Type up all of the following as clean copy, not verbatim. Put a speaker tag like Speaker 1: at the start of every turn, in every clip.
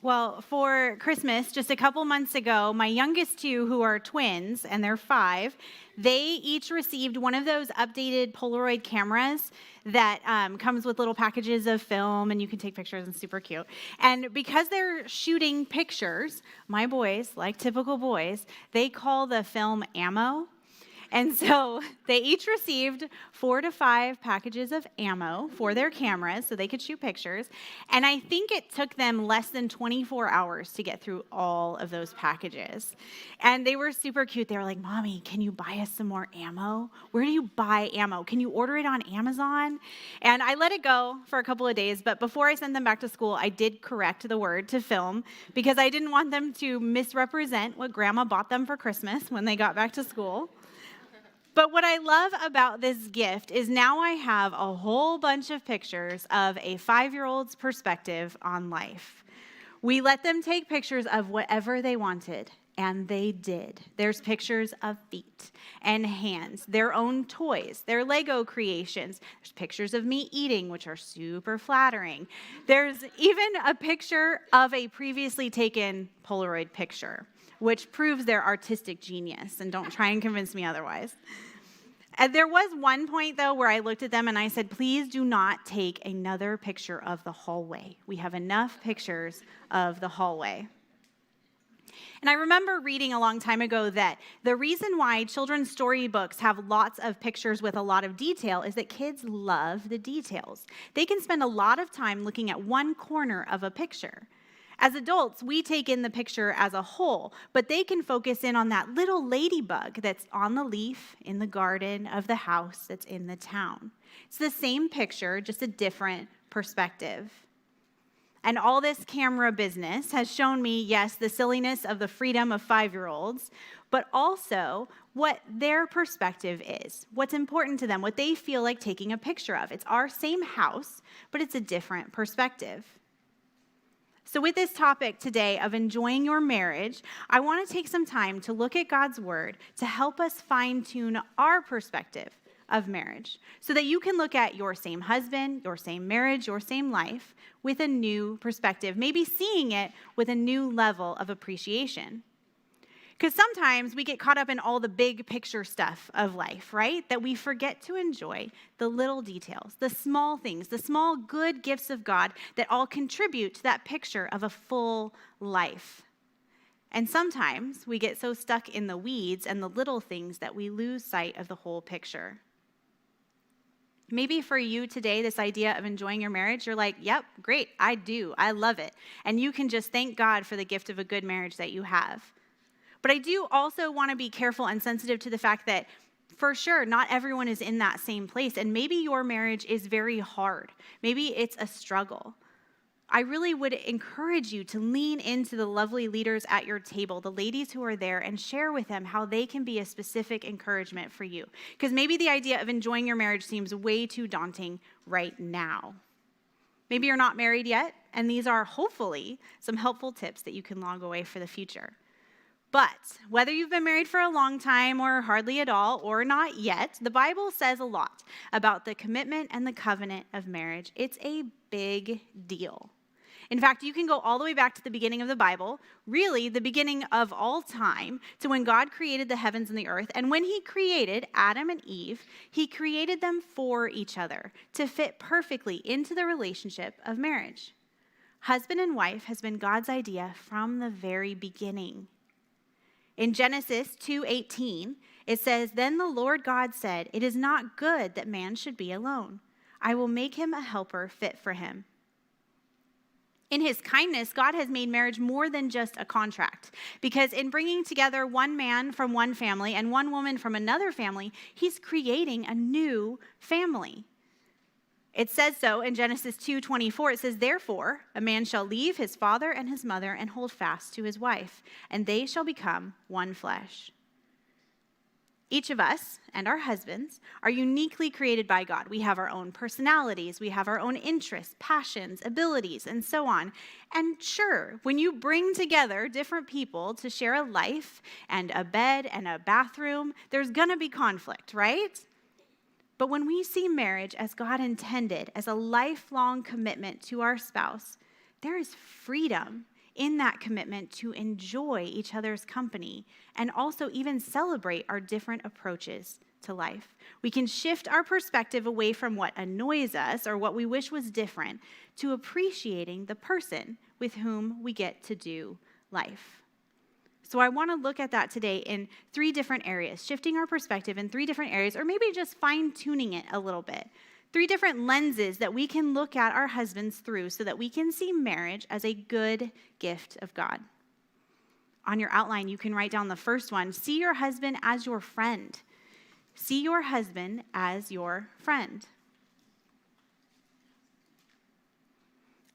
Speaker 1: Well, for Christmas, just a couple months ago, my youngest two, who are twins, and they're 5, they each received one of those updated Polaroid cameras that comes with little packages of film, and you can take pictures, and super cute. And because they're shooting pictures, my boys, like typical boys, they call the film ammo. And so they each received 4 to 5 packages of ammo for their cameras so they could shoot pictures. And I think it took them less than 24 hours to get through all of those packages. And they were super cute. They were like, "Mommy, can you buy us some more ammo? Where do you buy ammo? Can you order it on Amazon?" And I let it go for a couple of days. But before I sent them back to school, I did correct the word to film because I didn't want them to misrepresent what Grandma bought them for Christmas when they got back to school. But what I love about this gift is now I have a whole bunch of pictures of a 5-year-old's perspective on life. We let them take pictures of whatever they wanted, and they did. There's pictures of feet and hands, their own toys, their Lego creations. There's pictures of me eating, which are super flattering. There's even a picture of a previously taken Polaroid picture, which proves their artistic genius, and don't try and convince me otherwise. And there was one point, though, where I looked at them and I said, "Please do not take another picture of the hallway. We have enough pictures of the hallway." And I remember reading a long time ago that the reason why children's storybooks have lots of pictures with a lot of detail is that kids love the details. They can spend a lot of time looking at one corner of a picture. As adults, we take in the picture as a whole, but they can focus in on that little ladybug that's on the leaf in the garden of the house that's in the town. It's the same picture, just a different perspective. And all this camera business has shown me, yes, the silliness of the freedom of 5-year-olds, but also what their perspective is, what's important to them, what they feel like taking a picture of. It's our same house, but it's a different perspective. So with this topic today of enjoying your marriage, I want to take some time to look at God's word to help us fine-tune our perspective of marriage so that you can look at your same husband, your same marriage, your same life with a new perspective, maybe seeing it with a new level of appreciation. Because sometimes we get caught up in all the big picture stuff of life, right? That we forget to enjoy the little details, the small things, the small good gifts of God that all contribute to that picture of a full life. And sometimes we get so stuck in the weeds and the little things that we lose sight of the whole picture. Maybe for you today, this idea of enjoying your marriage, you're like, "Yep, great, I do, I love it." And you can just thank God for the gift of a good marriage that you have. But I do also want to be careful and sensitive to the fact that, for sure, not everyone is in that same place. And maybe your marriage is very hard. Maybe it's a struggle. I really would encourage you to lean into the lovely leaders at your table, the ladies who are there, and share with them how they can be a specific encouragement for you. Because maybe the idea of enjoying your marriage seems way too daunting right now. Maybe you're not married yet, and these are hopefully some helpful tips that you can log away for the future. But whether you've been married for a long time or hardly at all or not yet, the Bible says a lot about the commitment and the covenant of marriage. It's a big deal. In fact, you can go all the way back to the beginning of the Bible, really the beginning of all time, to when God created the heavens and the earth. And when he created Adam and Eve, he created them for each other to fit perfectly into the relationship of marriage. Husband and wife has been God's idea from the very beginning. In Genesis 2:18, it says, "Then the Lord God said, 'It is not good that man should be alone. I will make him a helper fit for him.'" In his kindness, God has made marriage more than just a contract, because in bringing together one man from one family and one woman from another family, he's creating a new family. It says so in Genesis 2:24. It says, "Therefore, a man shall leave his father and his mother and hold fast to his wife, and they shall become one flesh." Each of us and our husbands are uniquely created by God. We have our own personalities, we have our own interests, passions, abilities, and so on. And sure, when you bring together different people to share a life and a bed and a bathroom, there's gonna be conflict, right? But when we see marriage as God intended, as a lifelong commitment to our spouse, there is freedom in that commitment to enjoy each other's company and also even celebrate our different approaches to life. We can shift our perspective away from what annoys us or what we wish was different to appreciating the person with whom we get to do life. So I want to look at that today in 3 different areas, shifting our perspective in 3 different areas, or maybe just fine-tuning it a little bit. 3 different lenses that we can look at our husbands through so that we can see marriage as a good gift of God. On your outline, you can write down the first one. See your husband as your friend. See your husband as your friend.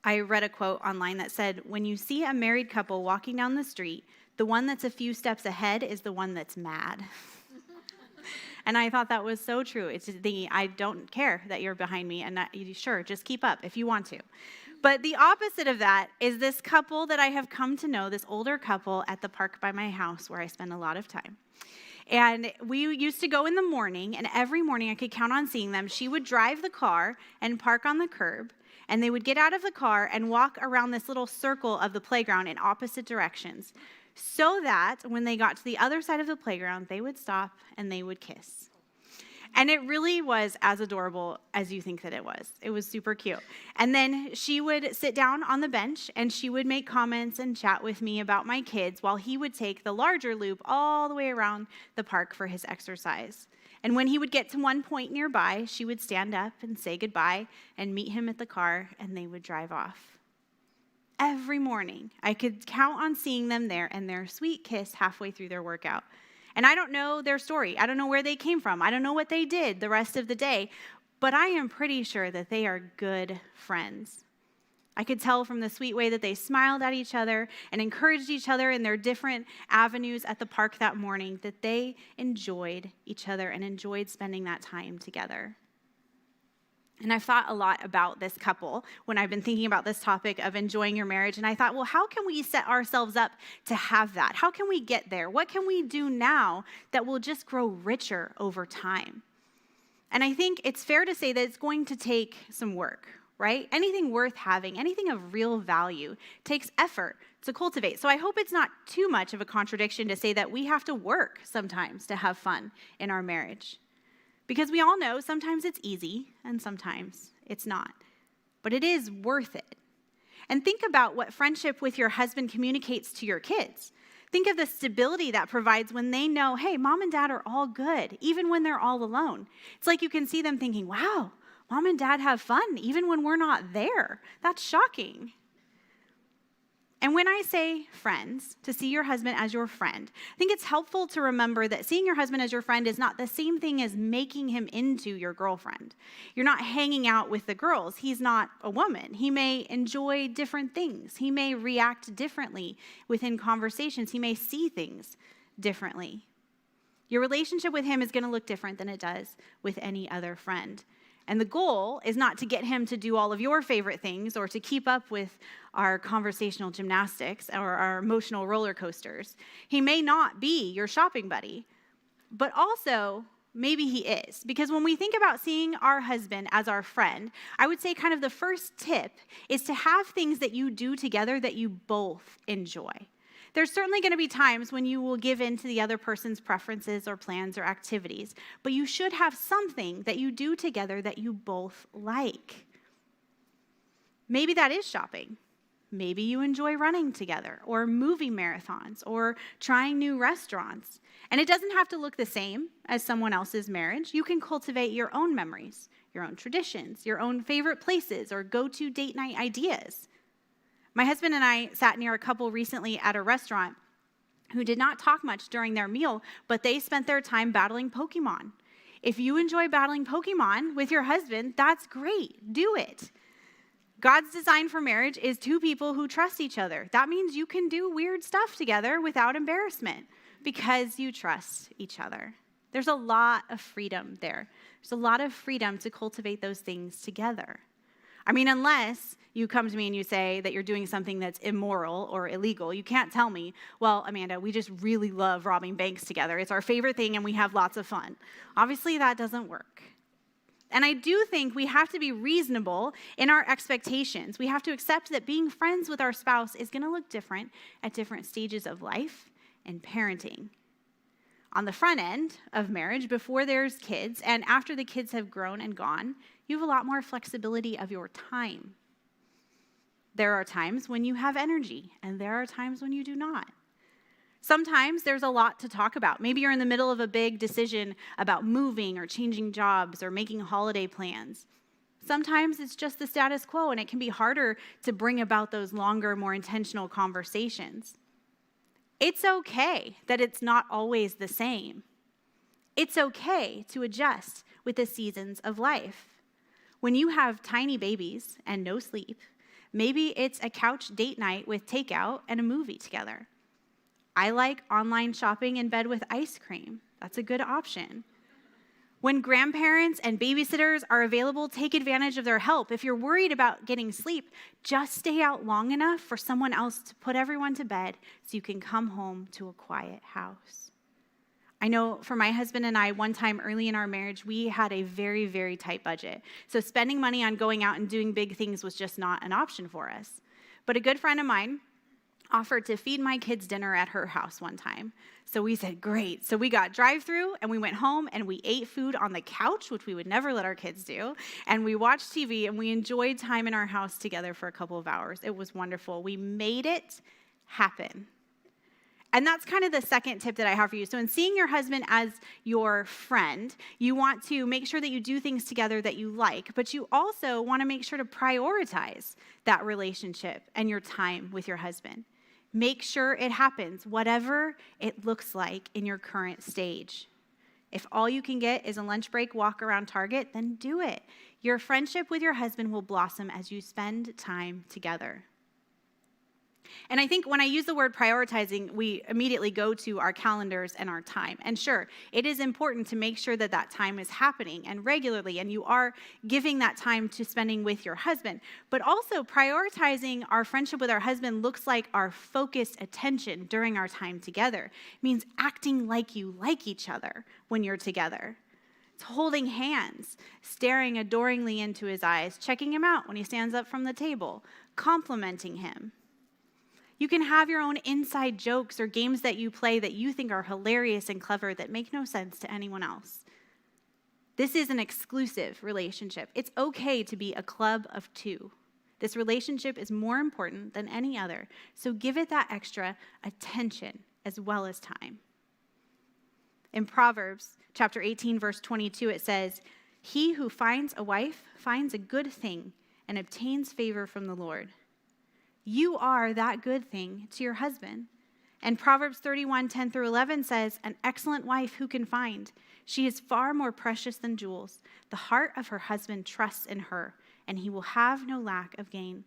Speaker 1: I read a quote online that said, when you see a married couple walking down the street, the one that's a few steps ahead is the one that's mad. And I thought that was so true. It's the I don't care that you're behind me, and sure, just keep up if you want to. But the opposite of that is this couple that I have come to know, this older couple at the park by my house where I spend a lot of time. And we used to go in the morning, and every morning I could count on seeing them. She would drive the car and park on the curb, and they would get out of the car and walk around this little circle of the playground in opposite directions, so that when they got to the other side of the playground, they would stop and they would kiss. And it really was as adorable as you think that it was. It was super cute. And then she would sit down on the bench and she would make comments and chat with me about my kids while he would take the larger loop all the way around the park for his exercise. And when he would get to one point nearby, she would stand up and say goodbye and meet him at the car, and they would drive off. Every morning, I could count on seeing them there and their sweet kiss halfway through their workout. And I don't know their story. I don't know where they came from. I don't know what they did the rest of the day. But I am pretty sure that they are good friends. I could tell from the sweet way that they smiled at each other and encouraged each other in their different avenues at the park that morning that they enjoyed each other and enjoyed spending that time together. And I've thought a lot about this couple when I've been thinking about this topic of enjoying your marriage. And I thought, well, how can we set ourselves up to have that? How can we get there? What can we do now that will just grow richer over time? And I think it's fair to say that it's going to take some work, right? Anything worth having, anything of real value takes effort to cultivate. So I hope it's not too much of a contradiction to say that we have to work sometimes to have fun in our marriage. Because we all know sometimes it's easy and sometimes it's not. But it is worth it. And think about what friendship with your husband communicates to your kids. Think of the stability that provides when they know, hey, mom and dad are all good, even when they're all alone. It's like you can see them thinking, wow, mom and dad have fun, even when we're not there. That's shocking. And when I say friends, to see your husband as your friend, I think it's helpful to remember that seeing your husband as your friend is not the same thing as making him into your girlfriend. You're not hanging out with the girls. He's not a woman. He may enjoy different things. He may react differently within conversations. He may see things differently. Your relationship with him is going to look different than it does with any other friend. And the goal is not to get him to do all of your favorite things or to keep up with our conversational gymnastics or our emotional roller coasters. He may not be your shopping buddy, but also maybe he is. Because when we think about seeing our husband as our friend, I would say kind of the first tip is to have things that you do together that you both enjoy. There's certainly going to be times when you will give in to the other person's preferences or plans or activities, but you should have something that you do together that you both like. Maybe that is shopping. Maybe you enjoy running together or movie marathons or trying new restaurants. And it doesn't have to look the same as someone else's marriage. You can cultivate your own memories, your own traditions, your own favorite places or go-to date night ideas. My husband and I sat near a couple recently at a restaurant who did not talk much during their meal, but they spent their time battling Pokemon. If you enjoy battling Pokemon with your husband, that's great. Do it. God's design for marriage is 2 people who trust each other. That means you can do weird stuff together without embarrassment because you trust each other. There's a lot of freedom there. There's a lot of freedom to cultivate those things together. I mean, unless you come to me and you say that you're doing something that's immoral or illegal, you can't tell me, well, Amanda, we just really love robbing banks together. It's our favorite thing and we have lots of fun. Obviously, that doesn't work. And I do think we have to be reasonable in our expectations. We have to accept that being friends with our spouse is going to look different at different stages of life and parenting. On the front end of marriage, before there's kids, and after the kids have grown and gone, you have a lot more flexibility of your time. There are times when you have energy, and there are times when you do not. Sometimes there's a lot to talk about. Maybe you're in the middle of a big decision about moving or changing jobs or making holiday plans. Sometimes it's just the status quo, and it can be harder to bring about those longer, more intentional conversations. It's okay that it's not always the same. It's okay to adjust with the seasons of life. When you have tiny babies and no sleep, maybe it's a couch date night with takeout and a movie together. I like online shopping in bed with ice cream. That's a good option. When grandparents and babysitters are available, take advantage of their help. If you're worried about getting sleep, just stay out long enough for someone else to put everyone to bed so you can come home to a quiet house. I know for my husband and I, one time early in our marriage, we had a very, very tight budget. So spending money on going out and doing big things was just not an option for us. But a good friend of mine offered to feed my kids dinner at her house one time. So we said, great. So we got drive-through and we went home and we ate food on the couch, which we would never let our kids do. And we watched TV and we enjoyed time in our house together for a couple of hours. It was wonderful. We made it happen. And that's kind of the second tip that I have for you. So in seeing your husband as your friend, you want to make sure that you do things together that you like, but you also want to make sure to prioritize that relationship and your time with your husband. Make sure it happens, whatever it looks like in your current stage. If all you can get is a lunch break walk around Target, then do it. Your friendship with your husband will blossom as you spend time together. And I think when I use the word prioritizing, we immediately go to our calendars and our time. And sure, it is important to make sure that that time is happening and regularly, and you are giving that time to spending with your husband. But also, prioritizing our friendship with our husband looks like our focused attention during our time together. It means acting like you like each other when you're together. It's holding hands, staring adoringly into his eyes, checking him out when he stands up from the table, complimenting him. You can have your own inside jokes or games that you play that you think are hilarious and clever that make no sense to anyone else. This is an exclusive relationship. It's okay to be a club of two. This relationship is more important than any other, so give it that extra attention as well as time. In Proverbs chapter 18, verse 22, it says, "He who finds a wife finds a good thing and obtains favor from the Lord." You are that good thing to your husband. And Proverbs 31, 10 through 11 says, "An excellent wife who can find? She is far more precious than jewels. The heart of her husband trusts in her, and he will have no lack of gain."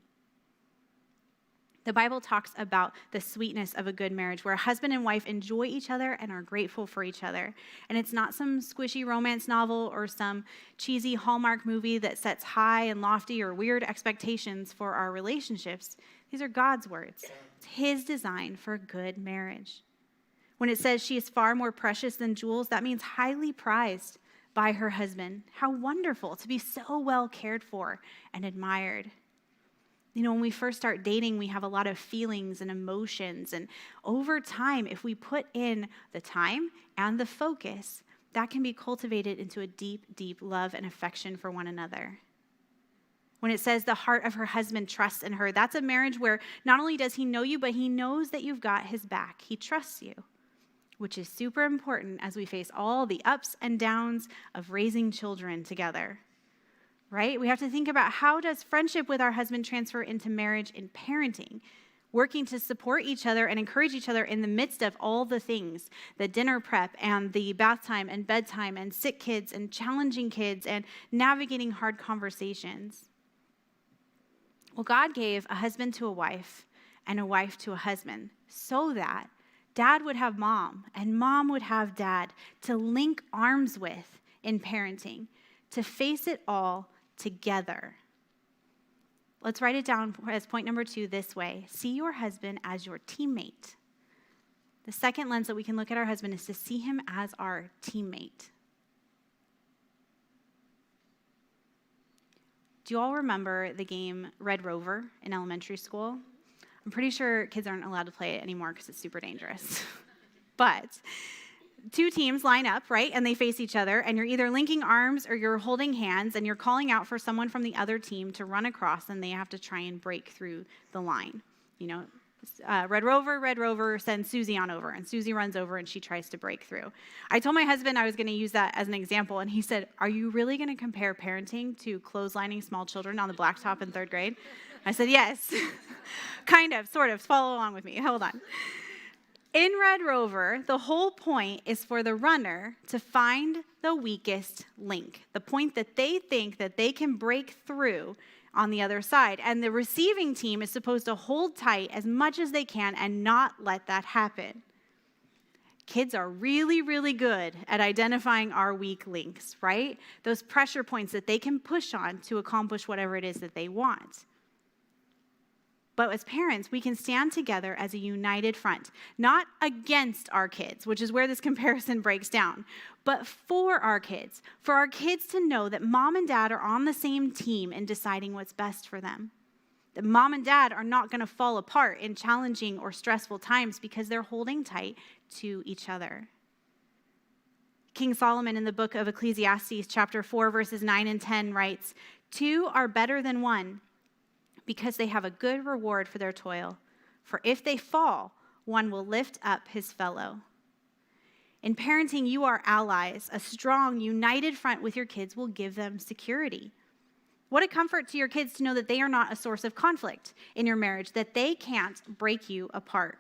Speaker 1: The Bible talks about the sweetness of a good marriage where a husband and wife enjoy each other and are grateful for each other. And it's not some squishy romance novel or some cheesy Hallmark movie that sets high and lofty or weird expectations for our relationships. These are God's words. It's his design for a good marriage. When it says she is far more precious than jewels, that means highly prized by her husband. How wonderful to be so well cared for and admired. You know, when we first start dating, we have a lot of feelings and emotions. And over time, if we put in the time and the focus, that can be cultivated into a deep, deep love and affection for one another. When it says the heart of her husband trusts in her, that's a marriage where not only does he know you, but he knows that you've got his back. He trusts you, which is super important as we face all the ups and downs of raising children together. Right? We have to think about how does friendship with our husband transfer into marriage and parenting, working to support each other and encourage each other in the midst of all the things, the dinner prep and the bath time and bedtime and sick kids and challenging kids and navigating hard conversations. Well, God gave a husband to a wife and a wife to a husband so that dad would have mom and mom would have dad to link arms with in parenting, to face it all together. Let's write it down as point number 2 this way. See your husband as your teammate. The second lens that we can look at our husband is to see him as our teammate. Do you all remember the game Red Rover in elementary school? I'm pretty sure kids aren't allowed to play it anymore because it's super dangerous. But two teams line up, right? And they face each other, and you're either linking arms or you're holding hands, and you're calling out for someone from the other team to run across, and they have to try and break through the line. Red Rover, send Susie on over. And Susie runs over, and she tries to break through. I told my husband I was going to use that as an example, and he said, "Are you really going to compare parenting to clotheslining small children on the blacktop in 3rd grade?" I said, "Yes." Kind of, sort of. Follow along with me. Hold on. In Red Rover, the whole point is for the runner to find the weakest link, the point that they think that they can break through on the other side. And the receiving team is supposed to hold tight as much as they can and not let that happen. Kids are really, really good at identifying our weak links, right? Those pressure points that they can push on to accomplish whatever it is that they want. But as parents, we can stand together as a united front, not against our kids, which is where this comparison breaks down, but for our kids to know that mom and dad are on the same team in deciding what's best for them. That mom and dad are not going to fall apart in challenging or stressful times because they're holding tight to each other. King Solomon in the book of Ecclesiastes, chapter 4, verses 9 and 10 writes, "Two are better than one, because they have a good reward for their toil. For if they fall, one will lift up his fellow." In parenting, you are allies. A strong, united front with your kids will give them security. What a comfort to your kids to know that they are not a source of conflict in your marriage, that they can't break you apart.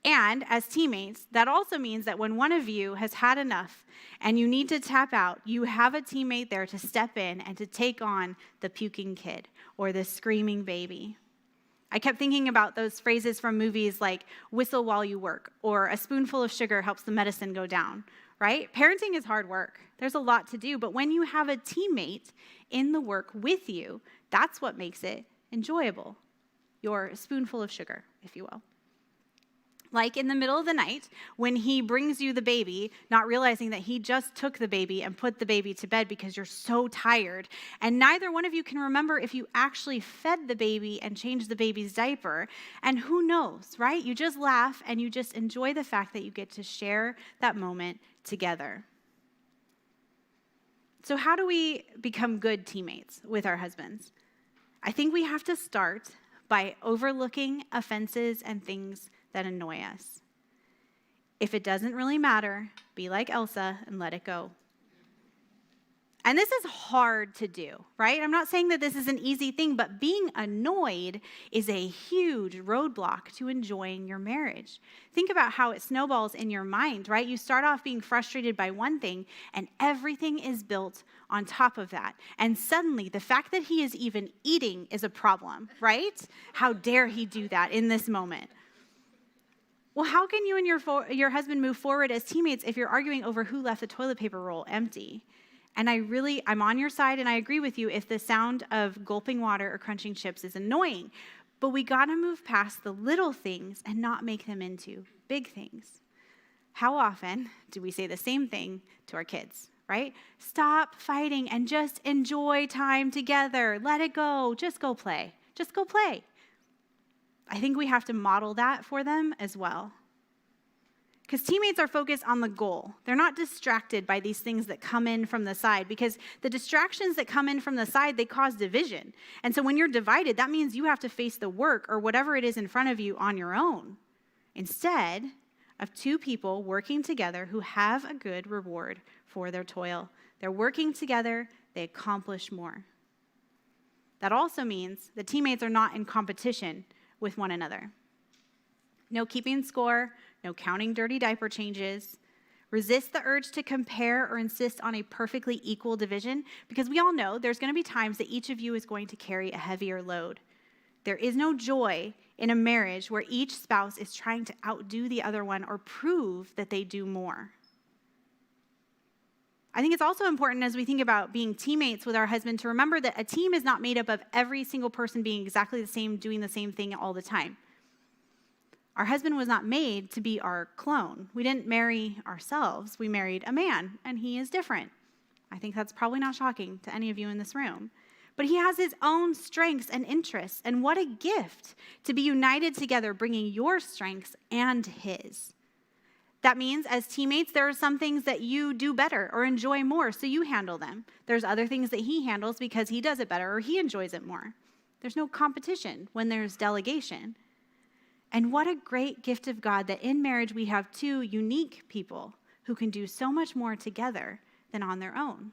Speaker 1: And as teammates, that also means that when one of you has had enough and you need to tap out, you have a teammate there to step in and to take on the puking kid or the screaming baby. I kept thinking about those phrases from movies like "whistle while you work" or "a spoonful of sugar helps the medicine go down," right? Parenting is hard work. There's a lot to do, but when you have a teammate in the work with you, that's what makes it enjoyable. Your spoonful of sugar, if you will. Like in the middle of the night when he brings you the baby, not realizing that he just took the baby and put the baby to bed because you're so tired, and neither one of you can remember if you actually fed the baby and changed the baby's diaper, and who knows, right? You just laugh and you just enjoy the fact that you get to share that moment together. So how do we become good teammates with our husbands? I think we have to start by overlooking offenses and things that annoy us. If it doesn't really matter, be like Elsa and let it go. And this is hard to do, right? I'm not saying that this is an easy thing, but being annoyed is a huge roadblock to enjoying your marriage. Think about how it snowballs in your mind, right? You start off being frustrated by one thing, and everything is built on top of that. And suddenly, the fact that he is even eating is a problem, right? How dare he do that in this moment? Well, how can you and your husband move forward as teammates if you're arguing over who left the toilet paper roll empty? And I'm on your side, and I agree with you if the sound of gulping water or crunching chips is annoying. But we got to move past the little things and not make them into big things. How often do we say the same thing to our kids, right? Stop fighting and just enjoy time together. Let it go. Just go play. Just go play. I think we have to model that for them as well. Because teammates are focused on the goal. They're not distracted by these things that come in from the side, because the distractions that come in from the side, they cause division. And so when you're divided, that means you have to face the work or whatever it is in front of you on your own, instead of two people working together who have a good reward for their toil. They're working together, they accomplish more. That also means the teammates are not in competition with one another. No keeping score, no counting dirty diaper changes. Resist the urge to compare or insist on a perfectly equal division, because we all know there's going to be times that each of you is going to carry a heavier load. There is no joy in a marriage where each spouse is trying to outdo the other one or prove that they do more. I think it's also important as we think about being teammates with our husband to remember that a team is not made up of every single person being exactly the same, doing the same thing all the time. Our husband was not made to be our clone. We didn't marry ourselves. We married a man, and he is different. I think that's probably not shocking to any of you in this room. but he has his own strengths and interests. And what a gift to be united together, bringing your strengths and his. That means as teammates, there are some things that you do better or enjoy more, so you handle them. There's other things that he handles because he does it better or he enjoys it more. There's no competition when there's delegation. And what a great gift of God that in marriage we have two unique people who can do so much more together than on their own.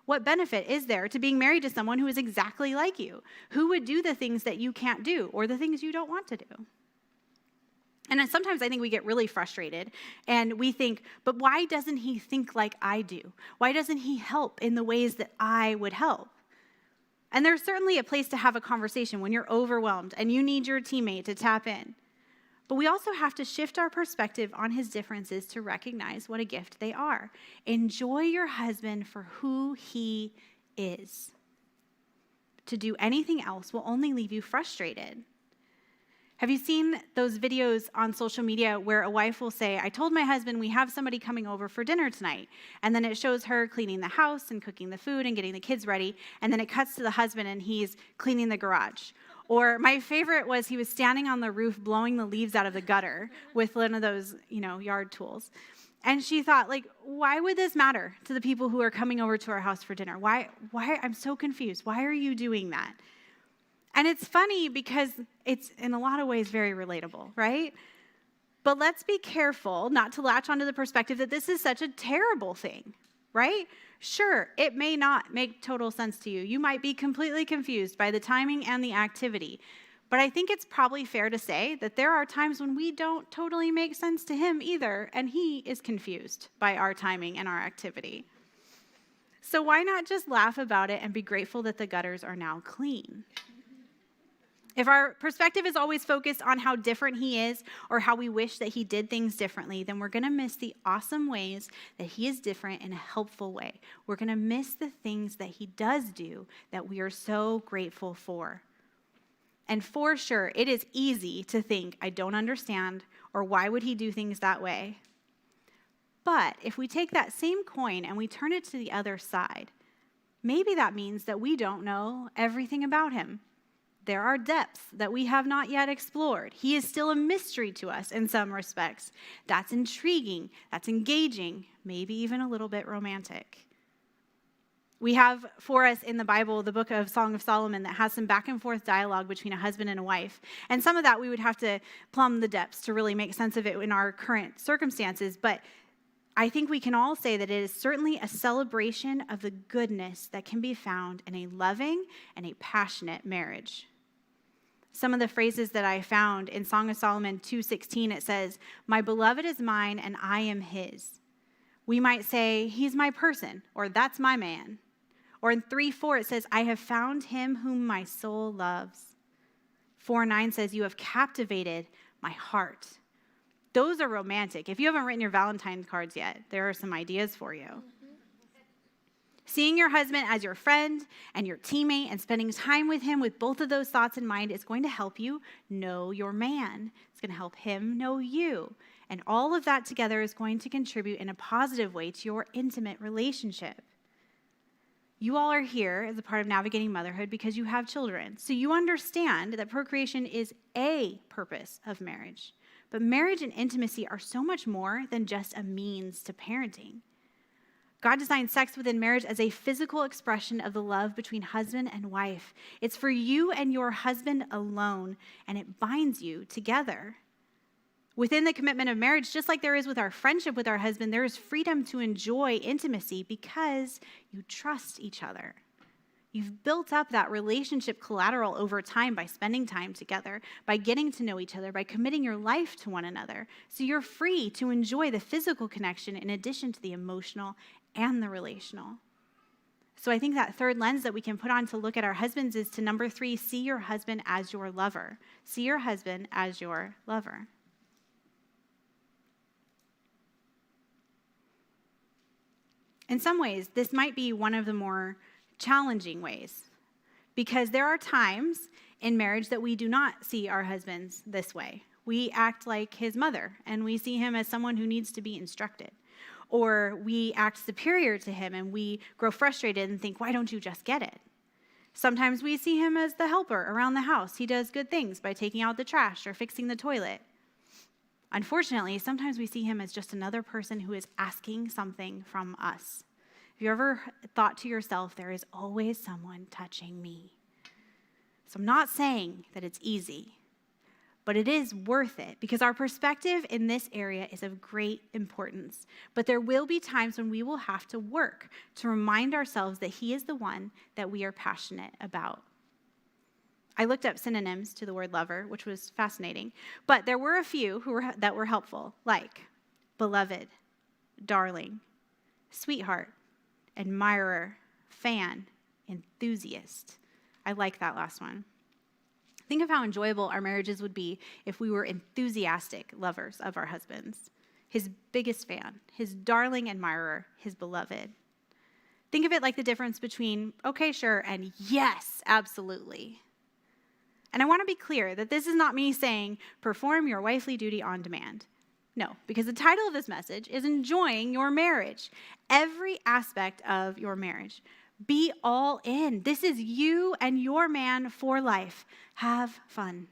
Speaker 1: What benefit is there to being married to someone who is exactly like you? Who would do the things that you can't do or the things you don't want to do? And sometimes I think we get really frustrated and we think, but why doesn't he think like I do? Why doesn't he help in the ways that I would help? And there's certainly a place to have a conversation when you're overwhelmed and you need your teammate to tap in. But we also have to shift our perspective on his differences to recognize what a gift they are. Enjoy your husband for who he is. To do anything else will only leave you frustrated. Have you seen those videos on social media where a wife will say, I told my husband we have somebody coming over for dinner tonight. And then it shows her cleaning the house and cooking the food and getting the kids ready. And then it cuts to the husband and he's cleaning the garage. Or my favorite was he was standing on the roof blowing the leaves out of the gutter with one of those, yard tools. And she thought, why would this matter to the people who are coming over to our house for dinner? Why? I'm so confused. Why are you doing that? And it's funny because it's in a lot of ways very relatable, right? But let's be careful not to latch onto the perspective that this is such a terrible thing, right? Sure, it may not make total sense to you. You might be completely confused by the timing and the activity. But I think it's probably fair to say that there are times when we don't totally make sense to him either, and he is confused by our timing and our activity. So why not just laugh about it and be grateful that the gutters are now clean? If our perspective is always focused on how different he is or how we wish that he did things differently, then we're going to miss the awesome ways that he is different in a helpful way. We're going to miss the things that he does do that we are so grateful for. And for sure, it is easy to think, I don't understand, or why would he do things that way? But if we take that same coin and we turn it to the other side, maybe that means that we don't know everything about him. There are depths that we have not yet explored. He is still a mystery to us in some respects. That's intriguing, that's engaging, maybe even a little bit romantic. We have for us in the Bible the book of Song of Solomon that has some back and forth dialogue between a husband and a wife. And some of that we would have to plumb the depths to really make sense of it in our current circumstances. But I think we can all say that it is certainly a celebration of the goodness that can be found in a loving and a passionate marriage. Some of the phrases that I found in Song of Solomon 2:16, it says, my beloved is mine and I am his. We might say, he's my person, or that's my man. Or in 3:4, it says, I have found him whom my soul loves. 4:9 says, you have captivated my heart. Those are romantic. If you haven't written your Valentine's cards yet, there are some ideas for you. Seeing your husband as your friend and your teammate and spending time with him with both of those thoughts in mind is going to help you know your man. It's going to help him know you. And all of that together is going to contribute in a positive way to your intimate relationship. You all are here as a part of navigating motherhood because you have children. So you understand that procreation is a purpose of marriage. But marriage and intimacy are so much more than just a means to parenting. God designed sex within marriage as a physical expression of the love between husband and wife. It's for you and your husband alone, and it binds you together. Within the commitment of marriage, just like there is with our friendship with our husband, there is freedom to enjoy intimacy because you trust each other. You've built up that relationship collateral over time by spending time together, by getting to know each other, by committing your life to one another. So you're free to enjoy the physical connection in addition to the emotional and the relational. So I think that third lens that we can put on to look at our husbands is to number 3, see your husband as your lover. See your husband as your lover. In some ways, this might be one of the more challenging ways because there are times in marriage that we do not see our husbands this way. We act like his mother and we see him as someone who needs to be instructed. Or we act superior to him and we grow frustrated and think, why don't you just get it? Sometimes we see him as the helper around the house. He does good things by taking out the trash or fixing the toilet. Unfortunately, sometimes we see him as just another person who is asking something from us. Have you ever thought to yourself, there is always someone touching me? So I'm not saying that it's easy, but it is worth it because our perspective in this area is of great importance. But there will be times when we will have to work to remind ourselves that he is the one that we are passionate about. I looked up synonyms to the word lover, which was fascinating, but there were a few that were helpful, like beloved, darling, sweetheart, admirer, fan, enthusiast. I like that last one. Think of how enjoyable our marriages would be if we were enthusiastic lovers of our husbands, his biggest fan, his darling admirer, his beloved. Think of it like the difference between, okay, sure, and yes, absolutely. And I want to be clear that this is not me saying, perform your wifely duty on demand. No, because the title of this message is enjoying your marriage, every aspect of your marriage. Be all in. This is you and your man for life. Have fun.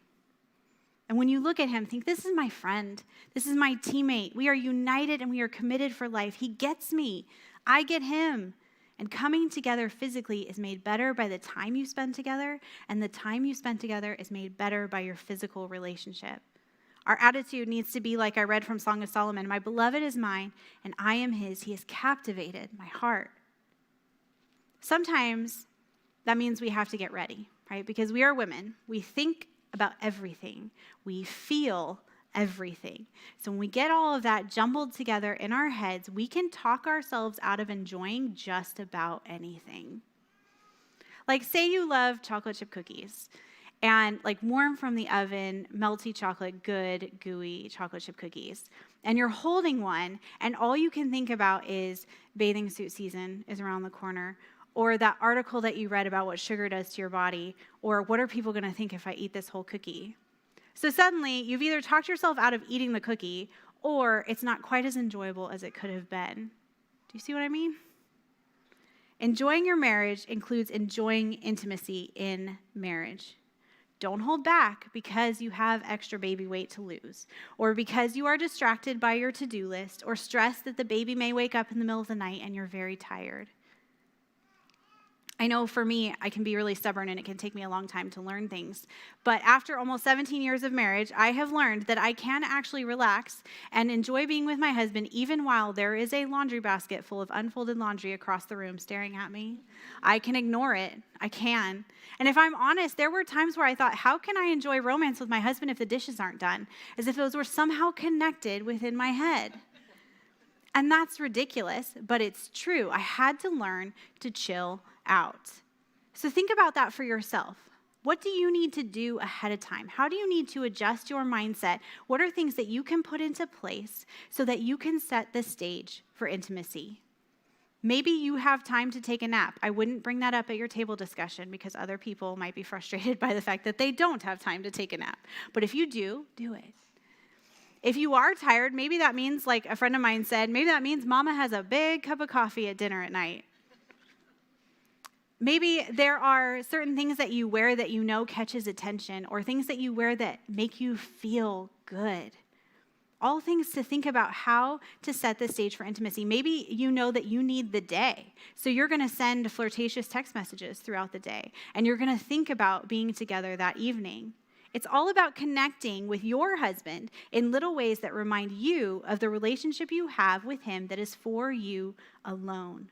Speaker 1: And when you look at him, think, this is my friend. This is my teammate. We are united and we are committed for life. He gets me. I get him. And coming together physically is made better by the time you spend together, and the time you spend together is made better by your physical relationship. Our attitude needs to be like I read from Song of Solomon, my beloved is mine, and I am his. He has captivated my heart. Sometimes that means we have to get ready, right? Because we are women. We think about everything. We feel everything. So when we get all of that jumbled together in our heads, we can talk ourselves out of enjoying just about anything. Like, say you love chocolate chip cookies and like warm from the oven, melty chocolate, good, gooey chocolate chip cookies. And you're holding one and all you can think about is bathing suit season is around the corner, or that article that you read about what sugar does to your body, or what are people going to think if I eat this whole cookie? So suddenly, you've either talked yourself out of eating the cookie, or it's not quite as enjoyable as it could have been. Do you see what I mean? Enjoying your marriage includes enjoying intimacy in marriage. Don't hold back because you have extra baby weight to lose, or because you are distracted by your to-do list, or stressed that the baby may wake up in the middle of the night and you're very tired. I know for me, I can be really stubborn and it can take me a long time to learn things. But after almost 17 years of marriage, I have learned that I can actually relax and enjoy being with my husband even while there is a laundry basket full of unfolded laundry across the room staring at me. I can ignore it. I can. And if I'm honest, there were times where I thought, how can I enjoy romance with my husband if the dishes aren't done? As if those were somehow connected within my head. And that's ridiculous, but it's true. I had to learn to chill out. So think about that for yourself. What do you need to do ahead of time? How do you need to adjust your mindset? What are things that you can put into place so that you can set the stage for intimacy? Maybe you have time to take a nap. I wouldn't bring that up at your table discussion because other people might be frustrated by the fact that they don't have time to take a nap. But if you do it. If you are tired, maybe that means, like a friend of mine said, maybe that means mama has a big cup of coffee at dinner at night. Maybe there are certain things that you wear that you know catches attention, or things that you wear that make you feel good. All things to think about how to set the stage for intimacy. Maybe you know that you need the day, so you're going to send flirtatious text messages throughout the day, and you're going to think about being together that evening. It's all about connecting with your husband in little ways that remind you of the relationship you have with him that is for you alone.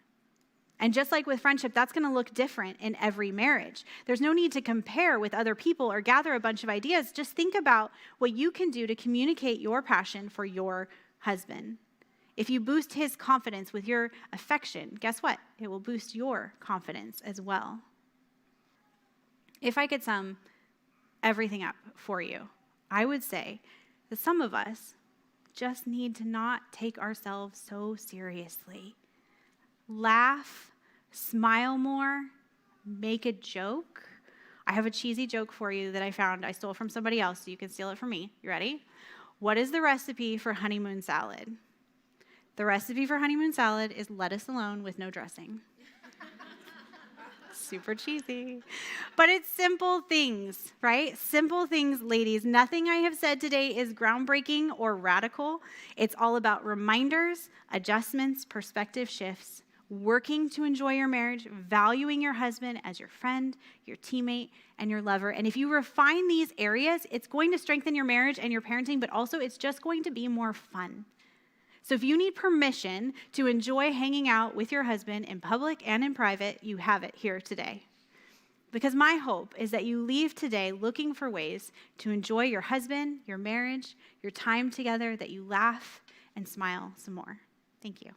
Speaker 1: And just like with friendship, that's going to look different in every marriage. There's no need to compare with other people or gather a bunch of ideas. Just think about what you can do to communicate your passion for your husband. If you boost his confidence with your affection, guess what? It will boost your confidence as well. If I could sum everything up for you, I would say that some of us just need to not take ourselves so seriously. Laugh, smile more, make a joke. I have a cheesy joke for you that I found. I stole from somebody else, so you can steal it from me. You ready? What is the recipe for honeymoon salad? The recipe for honeymoon salad is lettuce alone with no dressing. super cheesy. But it's simple things, right? Simple things, ladies. Nothing I have said today is groundbreaking or radical. It's all about reminders, adjustments, perspective shifts, working to enjoy your marriage, valuing your husband as your friend, your teammate, and your lover. And if you refine these areas, it's going to strengthen your marriage and your parenting, but also it's just going to be more fun. So if you need permission to enjoy hanging out with your husband in public and in private, you have it here today. Because my hope is that you leave today looking for ways to enjoy your husband, your marriage, your time together, that you laugh and smile some more. Thank you.